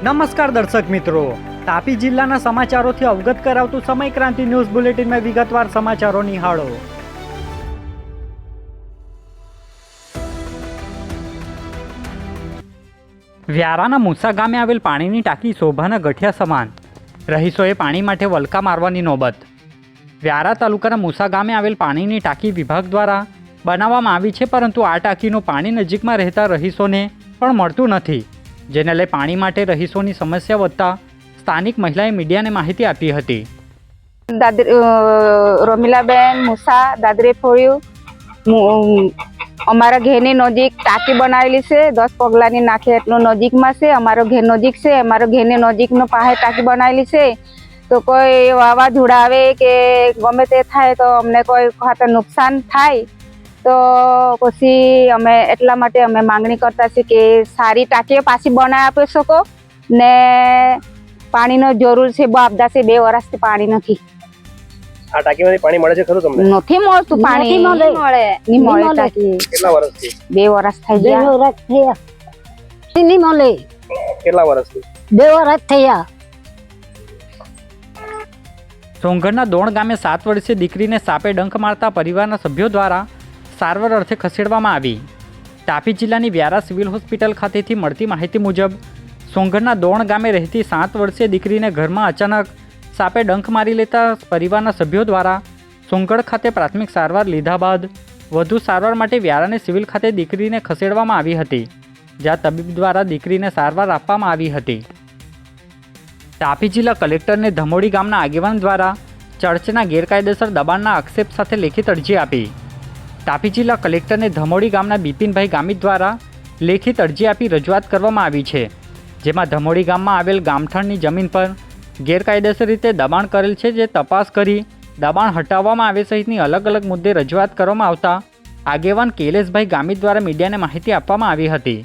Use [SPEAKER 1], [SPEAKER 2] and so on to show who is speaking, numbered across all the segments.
[SPEAKER 1] નમસ્કાર દર્શક મિત્રો, તાપી જિલ્લાના સમાચારોથી અવગત કરાવતું સમય ક્રાંતિ ન્યૂઝ બુલેટિનમાં વિગતવાર સમાચારો નિહાળો. વ્યારાના મુસા ગામે આવેલ પાણીની ટાંકી શોભાના ગઠિયા સમાન. રહીશોએ પાણી માટે વલકા મારવાની નોબત. વ્યારા તાલુકાના મુસા ગામે આવેલ પાણીની ટાંકી વિભાગ દ્વારા બનાવવામાં આવી છે, પરંતુ આ ટાંકીનું પાણી નજીકમાં રહેતા રહીશોને પણ મળતું નથી, જેને લઈ પાણી માટે રહીશોની સમસ્યા વધતા સ્થાનિક મહિલાએ મીડિયાને માહિતી આપી હતી.
[SPEAKER 2] રમીલાબેન મુસા દાદરે ફોડ્યું અમારા ઘેરની નજીક ટાંકી બનાવેલી છે. 10 પગલાની નાખે એટલું નજીકમાં છે. અમારો ઘેર નજીક છે. અમારો ઘેરની નજીકનો પાસે ટાંકી બનાવેલી છે. તો કોઈ વાવાઝોડા આવે કે ગમે તે થાય તો અમને કોઈ ખાતર નુકસાન થાય તો પછી અમે એટલા માટે અમે માંગણી કરતા છીએ કે સારી ટાંકીઓ પાછી બનાવી આપી શકો ને પાણીનો જરૂર છે. બહુ આપદા છે. 2 વર્ષથી પાણી નથી.
[SPEAKER 3] આ ટાંકીમાંથી પાણી મળે છે ખરું તમને?
[SPEAKER 2] નથી મળતું પાણી. નહીં મળે ટાંકી.
[SPEAKER 3] કેટલા વર્ષથી?
[SPEAKER 2] 2 વર્ષ થઈ ગયા.
[SPEAKER 4] 2 વર્ષ થયા. નહીં મળે.
[SPEAKER 3] કેટલા વર્ષથી?
[SPEAKER 4] 2 વર્ષ થયા.
[SPEAKER 1] સોંગઢના દોણ ગામે 7 વર્ષીય દીકરીને સાપે ડંખ મારતા પરિવારના સભ્યો દ્વારા સારવાર અર્થે ખસેડવામાં આવી. તાપી જિલ્લાની વ્યારા સિવિલ હોસ્પિટલ ખાતેથી મળતી માહિતી મુજબ સોંગઢના દોણ ગામે રહેતી 7 વર્ષીય દીકરીને ઘરમાં અચાનક સાપે ડંખ મારી લેતા પરિવારના સભ્યો દ્વારા સોંગઢ ખાતે પ્રાથમિક સારવાર લીધા બાદ વધુ સારવાર માટે વ્યારાની સિવિલ ખાતે દીકરીને ખસેડવામાં આવી હતી, જ્યાં તબીબ દ્વારા દીકરીને સારવાર આપવામાં આવી હતી. તાપી જિલ્લા કલેક્ટરને ધમોડી ગામના આગેવાન દ્વારા ચર્ચના ગેરકાયદેસર દબાણના આક્ષેપ સાથે લેખિત અરજી આપી. તાપી જિલ્લા કલેક્ટરને ધમોડી ગામના બિપિનભાઈ ગામિત દ્વારા લેખિત અરજી આપી રજૂઆત કરવામાં આવી છે, જેમાં ધમોડી ગામમાં આવેલ ગામઠણની જમીન પર ગેરકાયદેસર રીતે દબાણ કરેલ છે, જે તપાસ કરી દબાણ હટાવવામાં આવે સહિતની અલગ અલગ મુદ્દે રજૂઆત કરવામાં આવતા આગેવાન કૈલાસભાઈ ગામિત દ્વારા મીડિયાને માહિતી આપવામાં આવી હતી.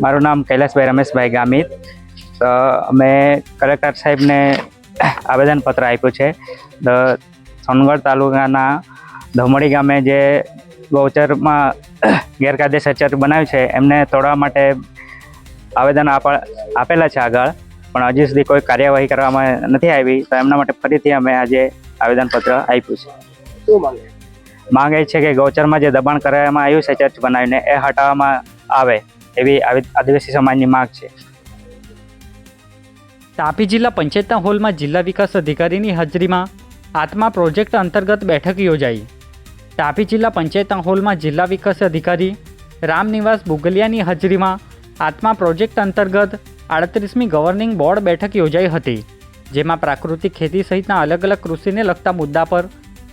[SPEAKER 5] મારું નામ કૈલાસભાઈ રમેશભાઈ ગામિત. તો અમે કલેક્ટર સાહેબને આવેદનપત્ર આપ્યું છે. સોનગઢ તાલુકાના ધમોડી ગામે જે ગૌચરમાં ગેરકાયદેસર ચર બનાવ્યું છે એમને તોડવા માટે આવેદન આપેલા છે આગળ, પણ હજી સુધી કોઈ કાર્યવાહી કરવામાં નથી આવી. તો એમના માટે ફરીથી અમે આજે આવેદનપત્ર આપ્યું છે.
[SPEAKER 3] શું માંગે?
[SPEAKER 5] માંગ એ છે કે ગૌચરમાં જે દબાણ કરવામાં આવ્યું છે ચર્ચ બનાવીને એ હટાવવામાં આવે એવી આદિવાસી સમાજની માંગ છે.
[SPEAKER 1] તાપી જિલ્લા પંચાયતના હોલમાં જિલ્લા વિકાસ અધિકારીની હાજરીમાં આત્મા પ્રોજેક્ટ અંતર્ગત બેઠક યોજાઈ. તાપી જિલ્લા પંચાયતના હોલમાં જિલ્લા વિકાસ અધિકારી રામનિવાસ બુગલિયાની હાજરીમાં આત્મા પ્રોજેક્ટ અંતર્ગત 38મી ગવર્નિંગ બોર્ડ બેઠક યોજાઈ હતી, જેમાં પ્રાકૃતિક ખેતી સહિતના અલગ અલગ કૃષિને લગતા મુદ્દા પર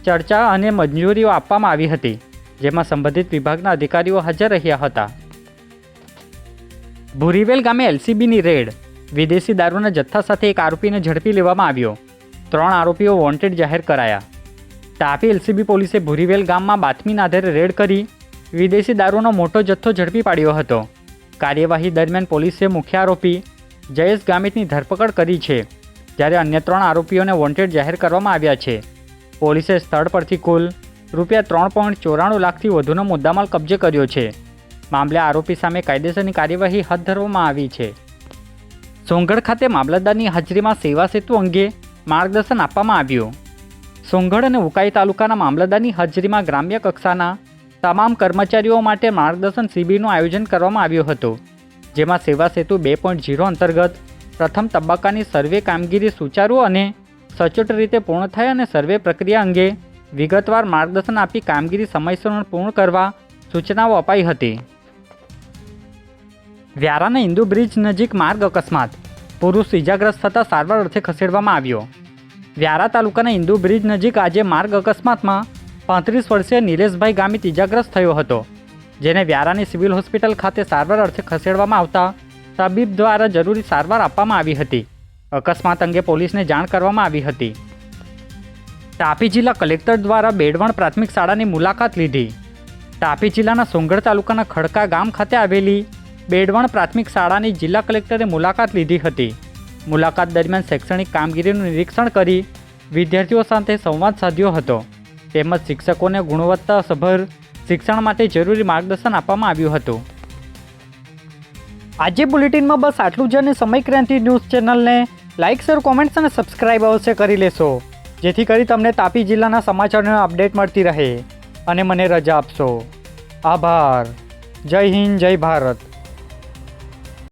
[SPEAKER 1] ચર્ચા અને મંજૂરીઓ આપવામાં આવી હતી, જેમાં સંબંધિત વિભાગના અધિકારીઓ હાજર રહ્યા હતા. ભુરીવેલ ગામે એલસીબીની રેડ. વિદેશી દારૂના જથ્થા સાથે એક આરોપીને ઝડપી લેવામાં આવ્યો. 3 આરોપીઓ વોન્ટેડ જાહેર કરાયા. તાપી એલસીબી પોલીસે ભુરીવેલ ગામમાં બાતમીના આધારે રેડ કરી વિદેશી દારૂનો મોટો જથ્થો ઝડપી પાડ્યો હતો. કાર્યવાહી દરમિયાન પોલીસે મુખ્ય આરોપી જયેશ ગામિતની ધરપકડ કરી છે, જ્યારે અન્ય 3 આરોપીઓને વોન્ટેડ જાહેર કરવામાં આવ્યા છે. પોલીસે સ્થળ પરથી કુલ ₹3.94 લાખથી વધુનો મુદ્દામાલ કબજે કર્યો છે. મામલે આરોપી સામે કાયદેસરની કાર્યવાહી હાથ ધરવામાં આવી છે. સોંગઢ ખાતે મામલતદારની હાજરીમાં સેવા સેતુ અંગે માર્ગદર્શન આપવામાં આવ્યું. સોંગઢ અને ઉકાઈ તાલુકાના મામલતદારની હાજરીમાં ગ્રામ્ય કક્ષાના તમામ કર્મચારીઓ માટે માર્ગદર્શન શિબિરનું આયોજન કરવામાં આવ્યું હતું, જેમાં સેવા સેતુ 2.0 અંતર્ગત પ્રથમ તબક્કાની સર્વે કામગીરી સુચારુ અને સચોટ રીતે પૂર્ણ થાય અને સર્વે પ્રક્રિયા અંગે વિગતવાર માર્ગદર્શન આપી કામગીરી સમયસર પૂર્ણ કરવા સૂચનાઓ અપાઈ હતી. વ્યારાના ઇન્દુ બ્રિજ નજીક માર્ગ અકસ્માત. પુરુષ ઇજાગ્રસ્ત થતાં સારવાર અર્થે ખસેડવામાં આવ્યો. વ્યારા તાલુકાના ઇન્દુ બ્રિજ નજીક આજે માર્ગ અકસ્માતમાં 35 વર્ષીય નિલેશભાઈ ગામિત ઇજાગ્રસ્ત થયો હતો, જેને વ્યારાની સિવિલ હોસ્પિટલ ખાતે સારવાર અર્થે ખસેડવામાં આવતા તબીબ દ્વારા જરૂરી સારવાર આપવામાં આવી હતી. અકસ્માત અંગે પોલીસને જાણ કરવામાં આવી હતી. તાપી જિલ્લા કલેક્ટર દ્વારા બેડવણ પ્રાથમિક શાળાની મુલાકાત લીધી. તાપી જિલ્લાના સોંગઢ તાલુકાના ખડકા ગામ ખાતે આવેલી બેડવણ પ્રાથમિક શાળાની જિલ્લા કલેક્ટરે મુલાકાત લીધી હતી. મુલાકાત દરમિયાન શૈક્ષણિક કામગીરીનું નિરીક્ષણ કરી વિદ્યાર્થીઓ સાથે સંવાદ સાધ્યો હતો, તેમજ શિક્ષકોને ગુણવત્તાસભર શિક્ષણ માટે જરૂરી માર્ગદર્શન આપવામાં આવ્યું હતું. આજે બુલેટિનમાં બસ આટલું જ અને સમય ક્રાંતિ ન્યૂઝ ચેનલને લાઇક શેર કોમેન્ટ્સ અને સબસ્ક્રાઇબ અવશ્ય કરી લેશો, જેથી કરી તમને તાપી જિલ્લાના સમાચારોની અપડેટ મળતી રહે. અને મને રજા આપશો. આભાર. જય હિન્દ, જય ભારત.